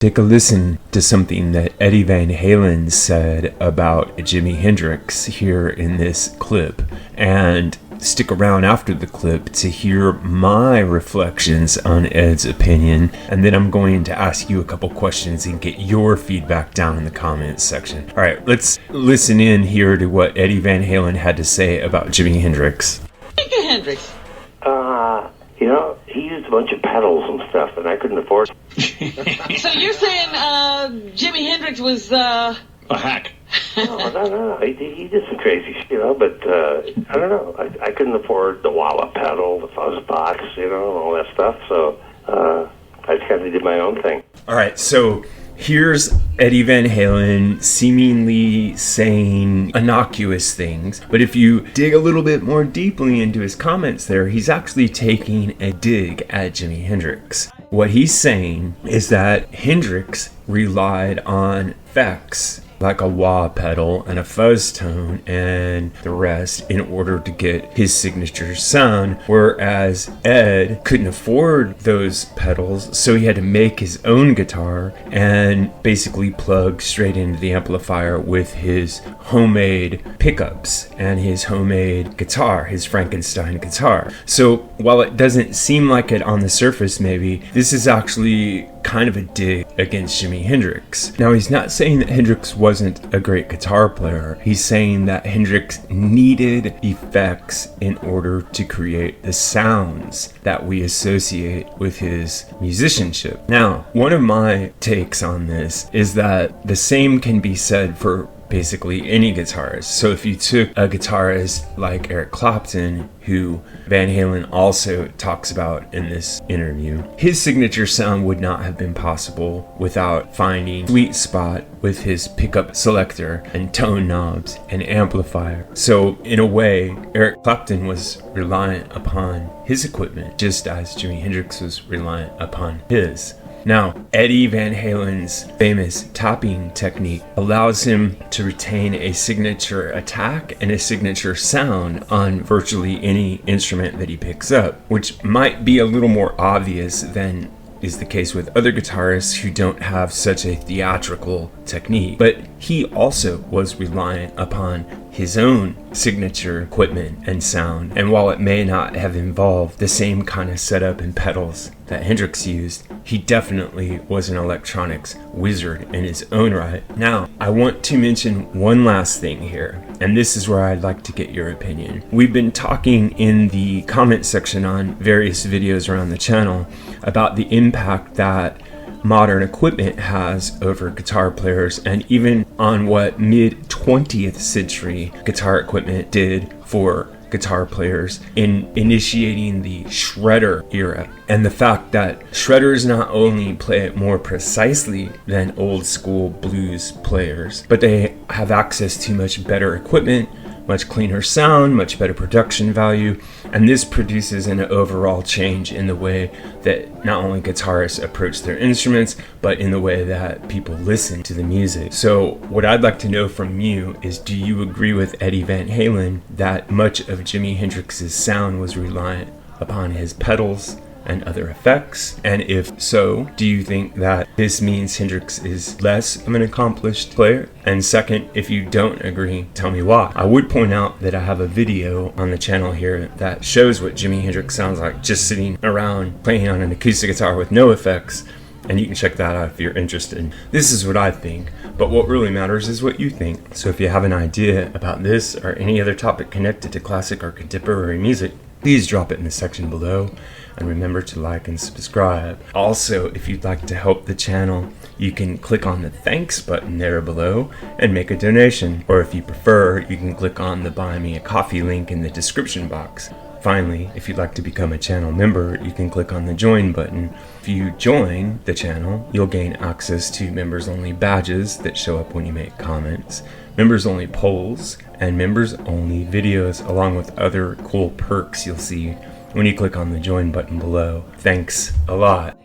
Take a listen to something that Eddie Van Halen said about Jimi Hendrix here in this clip, and stick around after the clip to hear my reflections on Ed's opinion, and then I'm going to ask you a couple questions and get your feedback down in the comments section. All right, let's listen in here to what Eddie Van Halen had to say about Jimi Hendrix. Jimi Hendrix. He used a bunch of pedals and stuff, and I couldn't afford it. So you're saying Jimi Hendrix was a hack? No. He did some crazy shit, but I don't know. I couldn't afford the wah pedal, the fuzz box, all that stuff. So I just kind of did my own thing. All right, so here's Eddie Van Halen seemingly saying innocuous things, but if you dig a little bit more deeply into his comments there, he's actually taking a dig at Jimi Hendrix. What he's saying is that Hendrix relied on effects like a wah pedal and a fuzz tone and the rest in order to get his signature sound, whereas Ed couldn't afford those pedals, so he had to make his own guitar and basically plug straight into the amplifier with his homemade pickups and his homemade guitar, his Frankenstein guitar. So while it doesn't seem like it on the surface, maybe this is actually kind of a dig against Jimi Hendrix. Now, he's not saying that Hendrix wasn't a great guitar player. He's saying that Hendrix needed effects in order to create the sounds that we associate with his musicianship. Now, one of my takes on this is that the same can be said for basically any guitarist. So if you took a guitarist like Eric Clapton, who Van Halen also talks about in this interview, his signature sound would not have been possible without finding sweet spot with his pickup selector and tone knobs and amplifier. So in a way, Eric Clapton was reliant upon his equipment, just as Jimi Hendrix was reliant upon his. Now, Eddie Van Halen's famous tapping technique allows him to retain a signature attack and a signature sound on virtually any instrument that he picks up, which might be a little more obvious than is the case with other guitarists who don't have such a theatrical technique. But he also was reliant upon his own signature equipment and sound, and while it may not have involved the same kind of setup and pedals that Hendrix used, he definitely was an electronics wizard in his own right. Now, I want to mention one last thing here, and this is where I'd like to get your opinion. We've been talking in the comment section on various videos around the channel about the impact that modern equipment has over guitar players, and even on what mid-20th century guitar equipment did for guitar players in initiating the shredder era, and the fact that shredders not only play it more precisely than old school blues players, but they have access to much better equipment, much cleaner sound, much better production value, and this produces an overall change in the way that not only guitarists approach their instruments, but in the way that people listen to the music. So what I'd like to know from you is, do you agree with Eddie Van Halen that much of Jimi Hendrix's sound was reliant upon his pedals and other effects? And if so, do you think that this means Hendrix is less of an accomplished player? And second, if you don't agree, tell me why. I would point out that I have a video on the channel here that shows what Jimi Hendrix sounds like just sitting around playing on an acoustic guitar with no effects, and you can check that out if you're interested. This is what I think, but what really matters is what you think. So if you have an idea about this or any other topic connected to classic or contemporary music, please drop it in the section below, and remember to like and subscribe. Also, if you'd like to help the channel, you can click on the thanks button there below and make a donation. Or if you prefer, you can click on the Buy Me a Coffee link in the description box. Finally, if you'd like to become a channel member, you can click on the join button. If you join the channel, you'll gain access to members only badges that show up when you make comments, members only polls, and members only videos, along with other cool perks you'll see when you click on the join button below. Thanks a lot.